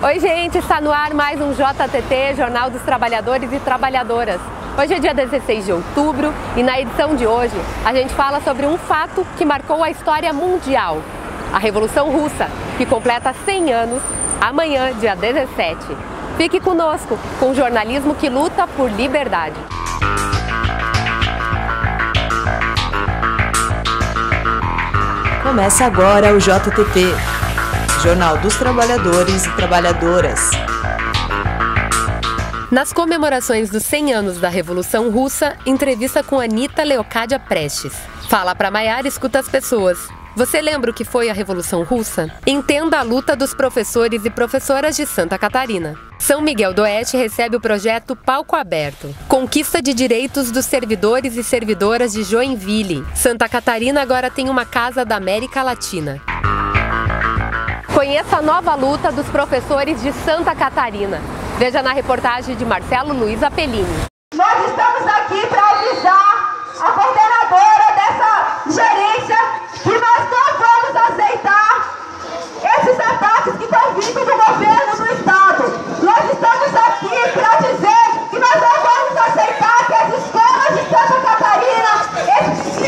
Oi gente, está no ar mais um JTT, Jornal dos Trabalhadores e Trabalhadoras. Hoje é dia 16 de outubro e na edição de hoje a gente fala sobre um fato que marcou a história mundial. A Revolução Russa, que completa 100 anos amanhã, dia 17. Fique conosco com o jornalismo que luta por liberdade. Começa agora o JTT, Jornal dos Trabalhadores e Trabalhadoras. Nas comemorações dos 100 anos da Revolução Russa, entrevista com Anita Leocádia Prestes. Fala para Maiara, escuta as pessoas. Você lembra o que foi a Revolução Russa? Entenda a luta dos professores e professoras de Santa Catarina. São Miguel do Oeste recebe o projeto Palco Aberto. Conquista de direitos dos servidores e servidoras de Joinville. Santa Catarina agora tem uma Casa da América Latina. Conheça a nova luta dos professores de Santa Catarina. Veja na reportagem de Marcelo Luiz Apellini. Nós estamos aqui para avisar a coordenadora dessa gerência que nós não vamos aceitar esses ataques que estão vindo do governo do estado. Nós estamos aqui para dizer que nós não vamos aceitar que as escolas de Santa Catarina,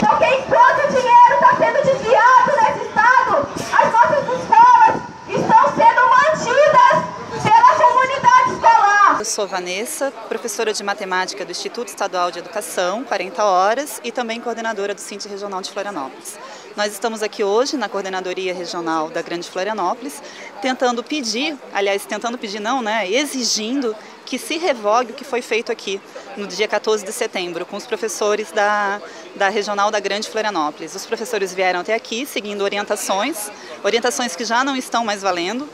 porque enquanto o dinheiro está sendo desviado nesse estado, as nossas escolas estão sendo mantidas pela comunidade escolar. Eu sou Vanessa, professora de matemática do Instituto Estadual de Educação, 40 horas, e também coordenadora do Síndico Regional de Florianópolis. Nós estamos aqui hoje na Coordenadoria Regional da Grande Florianópolis, exigindo que se revogue o que foi feito aqui no dia 14 de setembro, com os professores da Regional da Grande Florianópolis. Os professores vieram até aqui seguindo orientações que já não estão mais valendo.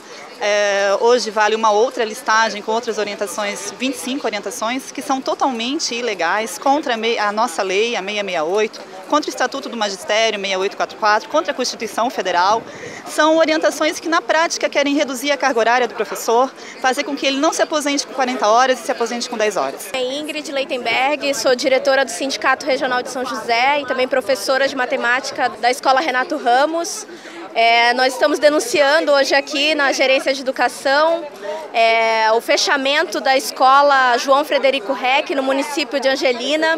Hoje vale uma outra listagem com outras orientações, 25 orientações, que são totalmente ilegais, contra a nossa lei, a 668, contra o Estatuto do Magistério, 6844, contra a Constituição Federal. São orientações que na prática querem reduzir a carga horária do professor, fazer com que ele não se aposente com 40 horas e se aposente com 10 horas. Ingrid Leitenberg, sou diretora do Sindicato Regional de São José e também professora de matemática da Escola Renato Ramos. Nós estamos denunciando hoje aqui na Gerência de Educação o fechamento da escola João Frederico Reck no município de Angelina,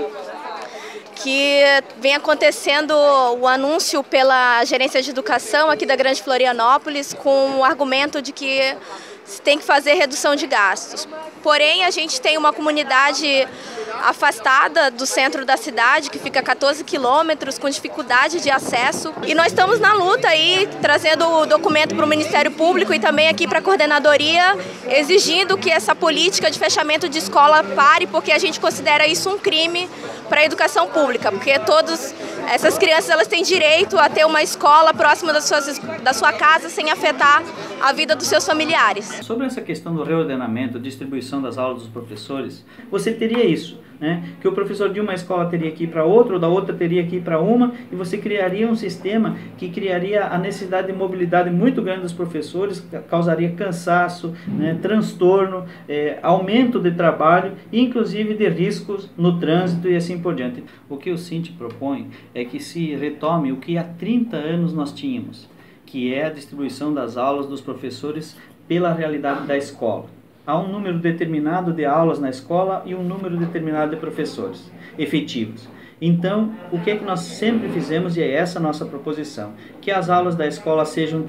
que vem acontecendo o anúncio pela Gerência de Educação aqui da Grande Florianópolis com o argumento de que se tem que fazer redução de gastos. Porém, a gente tem uma comunidade afastada do centro da cidade, que fica a 14 quilômetros, com dificuldade de acesso. E nós estamos na luta aí, trazendo o documento para o Ministério Público e também aqui para a coordenadoria, exigindo que essa política de fechamento de escola pare, porque a gente considera isso um crime para a educação pública, porque todas essas crianças elas têm direito a ter uma escola próxima da sua casa sem afetar a vida dos seus familiares. Sobre essa questão do reordenamento, distribuição das aulas dos professores, você teria isso, né? Que o professor de uma escola teria que ir para outra, ou da outra teria que ir para uma, e você criaria um sistema que criaria a necessidade de mobilidade muito grande dos professores, causaria cansaço, né, transtorno, aumento de trabalho, inclusive de riscos no trânsito e assim por diante. O que o Sinti propõe é que se retome o que há 30 anos nós tínhamos, que é a distribuição das aulas dos professores pela realidade da escola. Há um número determinado de aulas na escola e um número determinado de professores efetivos. Então, o que é que nós sempre fizemos, e é essa a nossa proposição, que as aulas da escola sejam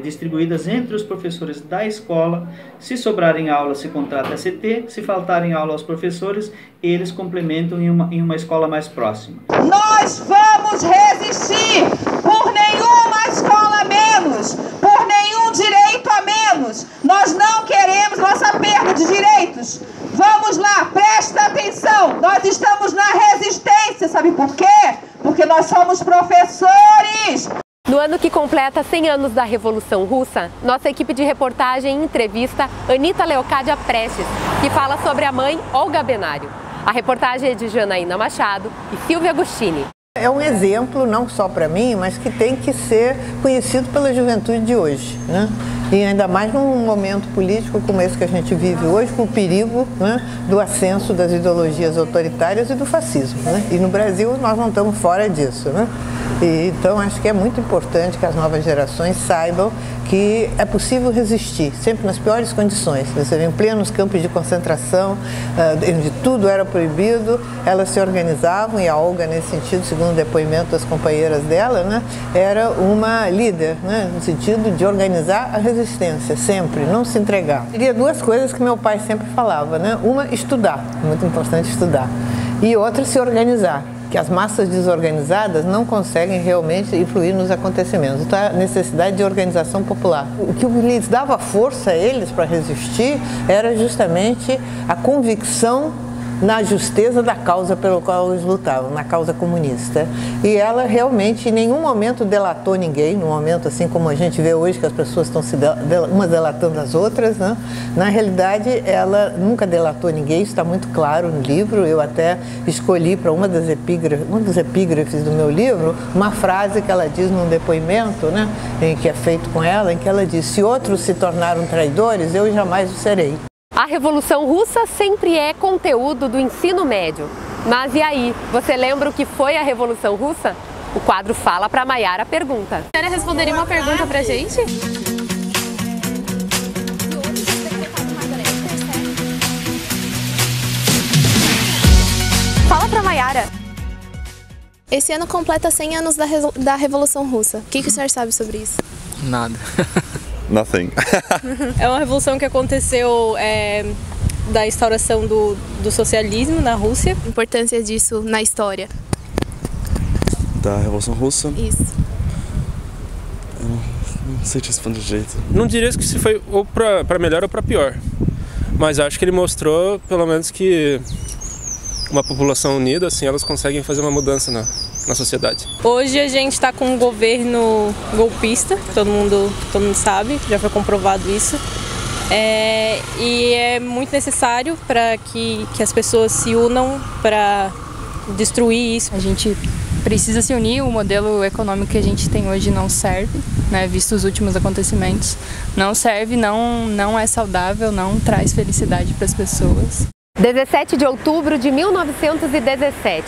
distribuídas entre os professores da escola. Se sobrarem aulas, se contrata a CT, se faltarem aula aos professores, eles complementam em uma escola mais próxima. Nós vamos resistir por nenhuma escola a menos, por nenhum direito a menos. Nós não queremos nossa perda de direitos. Vamos lá, presta atenção. Nós estamos na resistência, sabe por quê? Porque nós somos professores. No ano que completa 100 anos da Revolução Russa, nossa equipe de reportagem entrevista Anita Leocádia Prestes, que fala sobre a mãe Olga Benário. A reportagem é de Janaína Machado e Silvia Agostini. É um exemplo, não só para mim, mas que tem que ser conhecido pela juventude de hoje, né? E ainda mais num momento político como esse que a gente vive hoje, com o perigo, né, do ascenso das ideologias autoritárias e do fascismo, né? E no Brasil nós não estamos fora disso, né? Então acho que é muito importante que as novas gerações saibam que é possível resistir, sempre nas piores condições. Você vê em plenos campos de concentração, onde tudo era proibido, elas se organizavam, e a Olga, nesse sentido, segundo o depoimento das companheiras dela, né, era uma líder, né, no sentido de organizar a resistência, sempre, não se entregar. Teria duas coisas que meu pai sempre falava, né? Uma, estudar, muito importante estudar, e outra, se organizar, que as massas desorganizadas não conseguem realmente influir nos acontecimentos. Então, a necessidade de organização popular. O que lhes dava força a eles para resistir era justamente a convicção na justeza da causa pelo qual eles lutavam, na causa comunista. E ela realmente em nenhum momento delatou ninguém, num momento assim como a gente vê hoje, que as pessoas estão umas delatando as outras, né? Na realidade, ela nunca delatou ninguém, isso está muito claro no livro. Eu até escolhi para um dos epígrafes do meu livro, uma frase que ela diz num depoimento, né, que é feito com ela, em que ela diz: se outros se tornaram traidores, eu jamais o serei. A Revolução Russa sempre é conteúdo do ensino médio. Mas e aí, você lembra o que foi a Revolução Russa? O quadro Fala pra Maiara pergunta. A senhora responderia uma pergunta pra gente? Fala pra Maiara. Esse ano completa 100 anos da Revolução Russa. O que o senhor sabe sobre isso? Nada. Nothing. É uma revolução que aconteceu da instauração do socialismo na Rússia. A importância disso na história. Da Revolução Russa? Isso. Eu não sei te responder de jeito. Não diria que se foi ou para melhor ou para pior. Mas acho que ele mostrou, pelo menos, que uma população unida, assim, elas conseguem fazer uma mudança na sociedade. Hoje a gente está com um governo golpista, todo mundo sabe, já foi comprovado isso. E é muito necessário para que as pessoas se unam para destruir isso. A gente precisa se unir, o modelo econômico que a gente tem hoje não serve, né, visto os últimos acontecimentos. Não serve, não é saudável, não traz felicidade para as pessoas. 17 de outubro de 1917.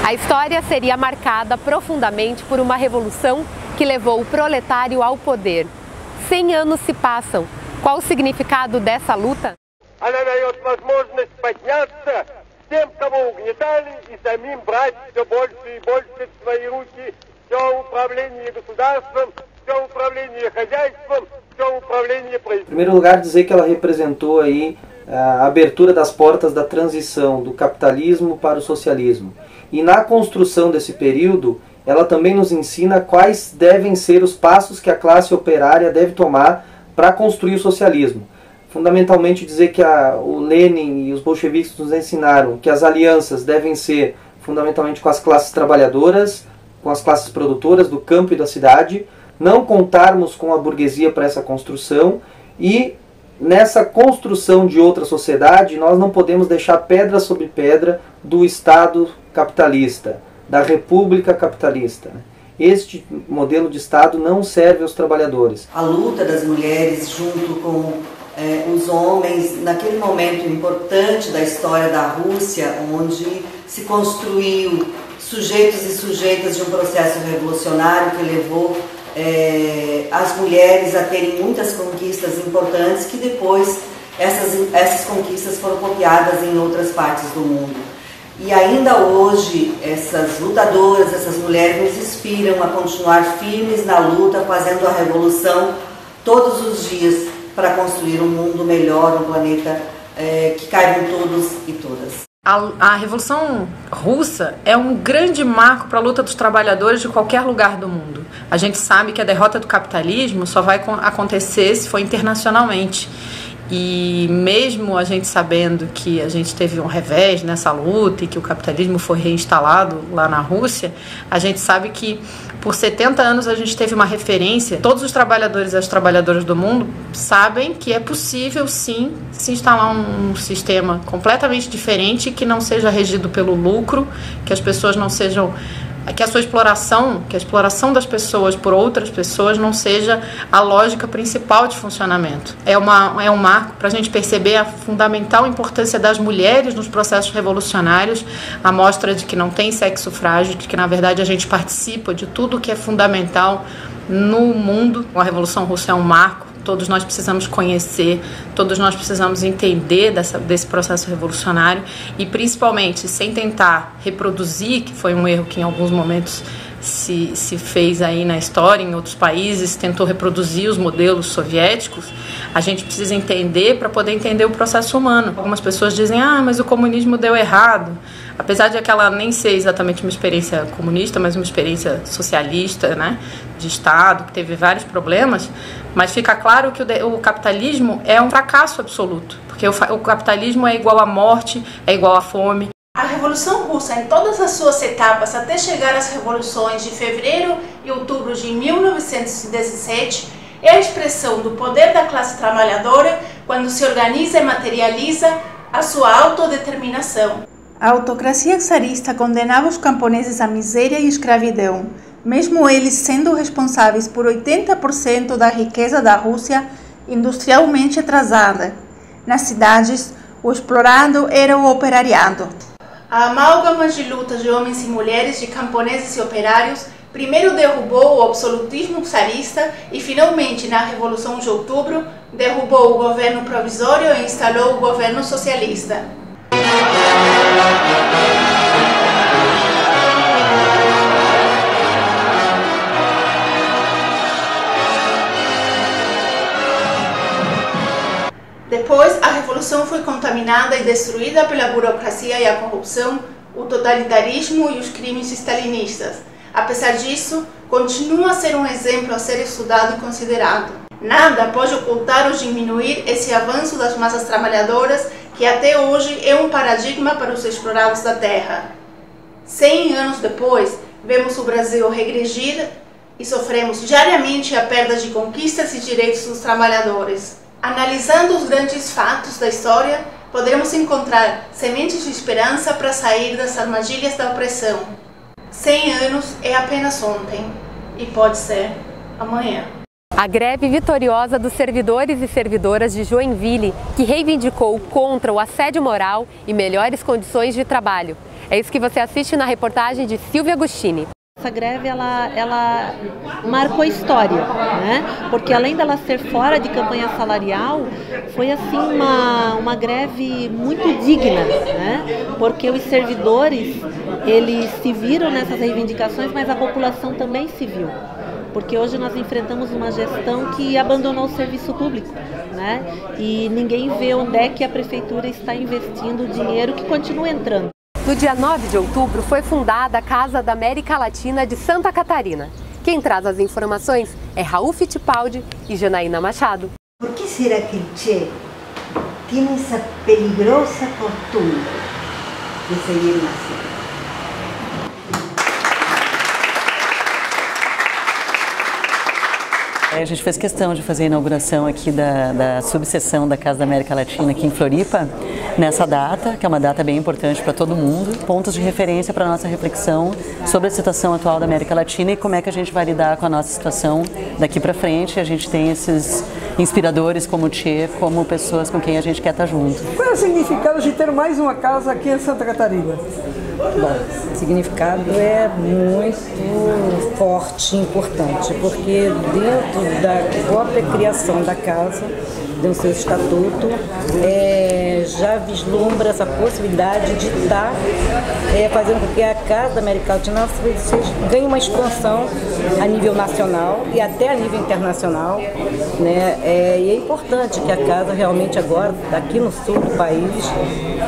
A história seria marcada profundamente por uma revolução que levou o proletário ao poder. 100 anos se passam. Qual o significado dessa luta? Em primeiro lugar, dizer que ela representou aí a abertura das portas da transição do capitalismo para o socialismo. E na construção desse período, ela também nos ensina quais devem ser os passos que a classe operária deve tomar para construir o socialismo. Fundamentalmente dizer que o Lenin e os bolcheviques nos ensinaram que as alianças devem ser fundamentalmente com as classes trabalhadoras, com as classes produtoras do campo e da cidade, não contarmos com a burguesia para essa construção, e nessa construção de outra sociedade nós não podemos deixar pedra sobre pedra do Estado capitalista, da República capitalista. Este modelo de Estado não serve aos trabalhadores. A luta das mulheres junto com os homens, naquele momento importante da história da Rússia, onde se construiu sujeitos e sujeitas de um processo revolucionário que levou as mulheres a terem muitas conquistas importantes, que depois essas conquistas foram copiadas em outras partes do mundo. E ainda hoje essas lutadoras, essas mulheres nos inspiram a continuar firmes na luta, fazendo a revolução todos os dias para construir um mundo melhor, um planeta que caibam todos e todas. A Revolução Russa é um grande marco para a luta dos trabalhadores de qualquer lugar do mundo. A gente sabe que a derrota do capitalismo só vai acontecer se for internacionalmente. E mesmo a gente sabendo que a gente teve um revés nessa luta e que o capitalismo foi reinstalado lá na Rússia, a gente sabe que por 70 anos a gente teve uma referência. Todos os trabalhadores e as trabalhadoras do mundo sabem que é possível sim se instalar um sistema completamente diferente, que não seja regido pelo lucro, que as pessoas não sejam que a sua exploração, que a exploração das pessoas por outras pessoas não seja a lógica principal de funcionamento. É um marco para a gente perceber a fundamental importância das mulheres nos processos revolucionários, a mostra de que não tem sexo frágil, de que na verdade a gente participa de tudo que é fundamental no mundo. A Revolução Russa é um marco. Todos nós precisamos conhecer, todos nós precisamos entender desse processo revolucionário e, principalmente, sem tentar reproduzir, que foi um erro que em alguns momentos se fez aí na história, em outros países, tentou reproduzir os modelos soviéticos, a gente precisa entender para poder entender o processo humano. Algumas pessoas dizem, mas o comunismo deu errado. Apesar de aquela nem ser exatamente uma experiência comunista, mas uma experiência socialista, né, de Estado, que teve vários problemas, mas fica claro que o capitalismo é um fracasso absoluto, porque o capitalismo é igual à morte, é igual à fome. A Revolução Russa, em todas as suas etapas, até chegar às revoluções de fevereiro e outubro de 1917, é a expressão do poder da classe trabalhadora quando se organiza e materializa a sua autodeterminação. A autocracia czarista condenava os camponeses à miséria e escravidão, mesmo eles sendo responsáveis por 80% da riqueza da Rússia industrialmente atrasada. Nas cidades, o explorado era o operariado. A amálgama de lutas de homens e mulheres, de camponeses e operários, primeiro derrubou o absolutismo czarista e, finalmente, na Revolução de Outubro, derrubou o governo provisório e instalou o governo socialista. Depois, a Revolução foi contaminada e destruída pela burocracia e a corrupção, o totalitarismo e os crimes stalinistas. Apesar disso, continua a ser um exemplo a ser estudado e considerado. Nada pode ocultar ou diminuir esse avanço das massas trabalhadoras que até hoje é um paradigma para os explorados da terra. 100 anos depois, vemos o Brasil regredir e sofremos diariamente a perda de conquistas e direitos dos trabalhadores. Analisando os grandes fatos da história, poderemos encontrar sementes de esperança para sair das armadilhas da opressão. 100 anos é apenas ontem e pode ser amanhã. A greve vitoriosa dos servidores e servidoras de Joinville, que reivindicou contra o assédio moral e melhores condições de trabalho. É isso que você assiste na reportagem de Silvia Agostini. Essa greve ela marcou história, né? Porque além dela ser fora de campanha salarial, foi assim uma greve muito digna, né? Porque os servidores eles se viram nessas reivindicações, mas a população também se viu. Porque hoje nós enfrentamos uma gestão que abandonou o serviço público, né? E ninguém vê onde é que a prefeitura está investindo o dinheiro que continua entrando. No dia 9 de outubro foi fundada a Casa da América Latina de Santa Catarina. Quem traz as informações é Raul Fittipaldi e Janaína Machado. Por que será que el Che tem essa peligrosa fortuna de seguir nascendo? A gente fez questão de fazer a inauguração aqui da subseção da Casa da América Latina aqui em Floripa, nessa data, que é uma data bem importante para todo mundo, pontos de referência para a nossa reflexão sobre a situação atual da América Latina e como é que a gente vai lidar com a nossa situação daqui para frente. A gente tem esses inspiradores como o Che, como pessoas com quem a gente quer estar junto. Qual é o significado de ter mais uma casa aqui em Santa Catarina? Bom, o significado é muito forte e importante, porque dentro da própria criação da casa, do seu estatuto, já vislumbra essa possibilidade de estar fazendo com que a Casa da América Latina ganhe uma expansão a nível nacional e até a nível internacional, né? E é importante que a casa realmente agora, aqui no sul do país,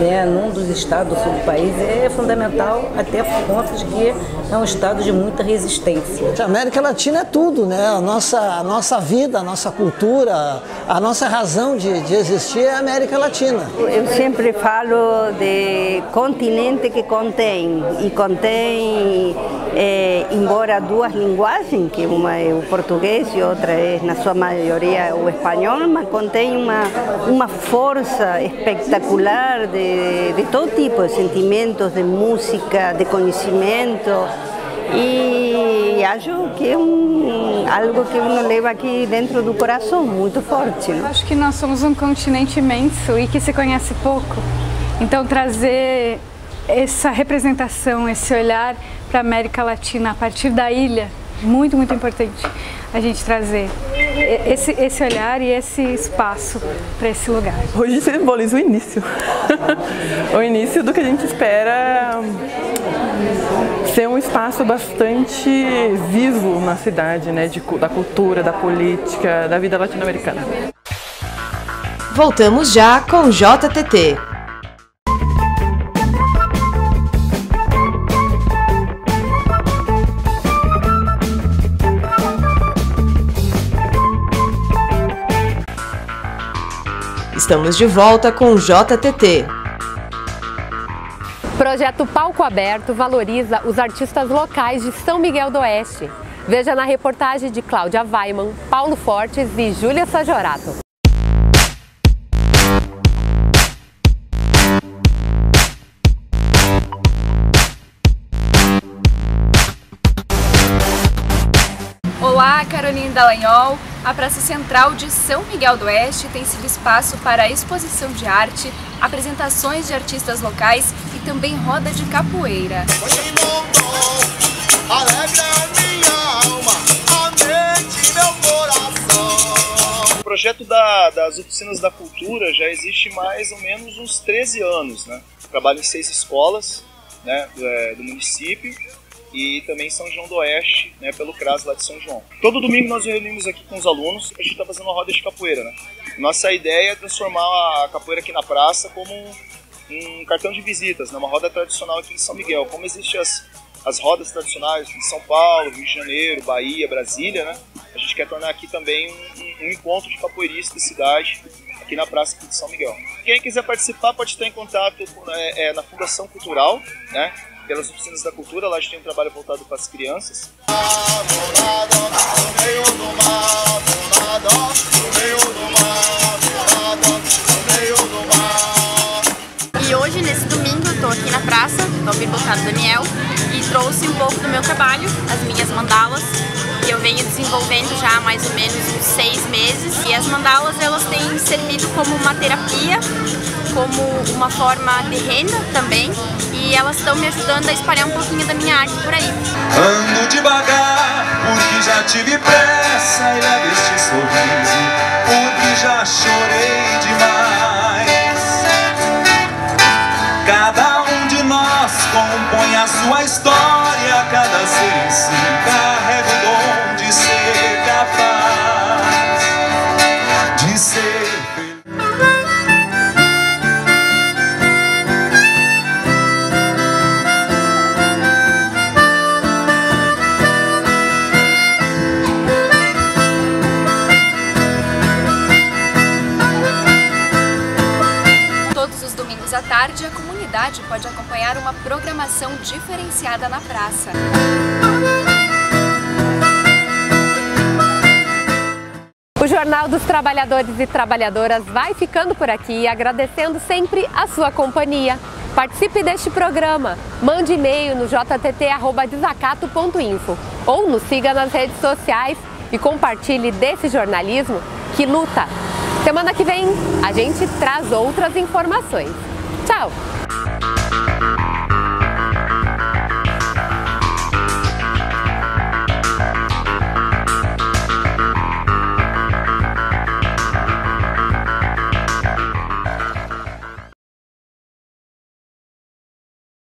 né, num dos estados do sul do país, é fundamental até por conta de que é um estado de muita resistência. A América Latina é tudo, né? A nossa vida, a nossa cultura, a nossa razão de existir é a América Latina. Eu sempre falo de continente que contém, e contém, embora duas linguagens, que uma é o português e outra é, na sua maioria, o espanhol, mas contém uma força espetacular de todo tipo de sentimentos, de música, de conhecimento. E acho que é algo que uno leva aqui dentro do coração, muito forte. Né? Acho que nós somos um continente imenso e que se conhece pouco. Então trazer essa representação, esse olhar para a América Latina a partir da ilha, muito, muito importante a gente trazer esse olhar e esse espaço para esse lugar. Hoje simboliza o início, o início do que a gente espera ser um espaço bastante vivo na cidade, né, da cultura, da política, da vida latino-americana. Voltamos já com JTT. Estamos de volta com o JTT. O projeto Palco Aberto valoriza os artistas locais de São Miguel do Oeste. Veja na reportagem de Cláudia Weiman, Paulo Fortes e Júlia Sajorato. Olá, Caroline Dallagnol. A Praça Central de São Miguel do Oeste tem sido espaço para exposição de arte, apresentações de artistas locais e também roda de capoeira. O projeto das oficinas da cultura já existe mais ou menos uns 13 anos, né? Trabalho em 6 escolas, né, do município. E também em São João do Oeste, né, pelo CRAS lá de São João. Todo domingo nós reunimos aqui com os alunos, a gente está fazendo uma roda de capoeira, né? Nossa ideia é transformar a capoeira aqui na praça como um cartão de visitas, né? Uma roda tradicional aqui em São Miguel. Como existem as rodas tradicionais em São Paulo, Rio de Janeiro, Bahia, Brasília, né? A gente quer tornar aqui também um encontro de capoeiristas da cidade, aqui na praça de São Miguel. Quem quiser participar pode estar em contato na Fundação Cultural, né? Pelas oficinas da cultura, lá a gente tem um trabalho voltado para as crianças. E hoje, nesse domingo, eu estou aqui na praça, no Biblioteca Daniel, e trouxe um pouco do meu trabalho, as minhas mandalas, que eu venho desenvolvendo já há mais ou menos uns 6 meses. E as mandalas, elas têm servido como uma terapia, como uma forma de renda também, e elas estão me ajudando a espalhar um pouquinho da minha arte por aí. Ando devagar, porque já tive pressa, e levo este sorriso, porque já chorei demais. Cada um de nós compõe a sua história, cada ser em si carrega o dom de ser capaz de ser feliz. À tarde, a comunidade pode acompanhar uma programação diferenciada na praça. O Jornal dos Trabalhadores e Trabalhadoras vai ficando por aqui, agradecendo sempre a sua companhia. Participe deste programa, mande e-mail no jtt@desacato.info ou nos siga nas redes sociais e compartilhe desse jornalismo que luta. Semana que vem a gente traz outras informações. Tchau!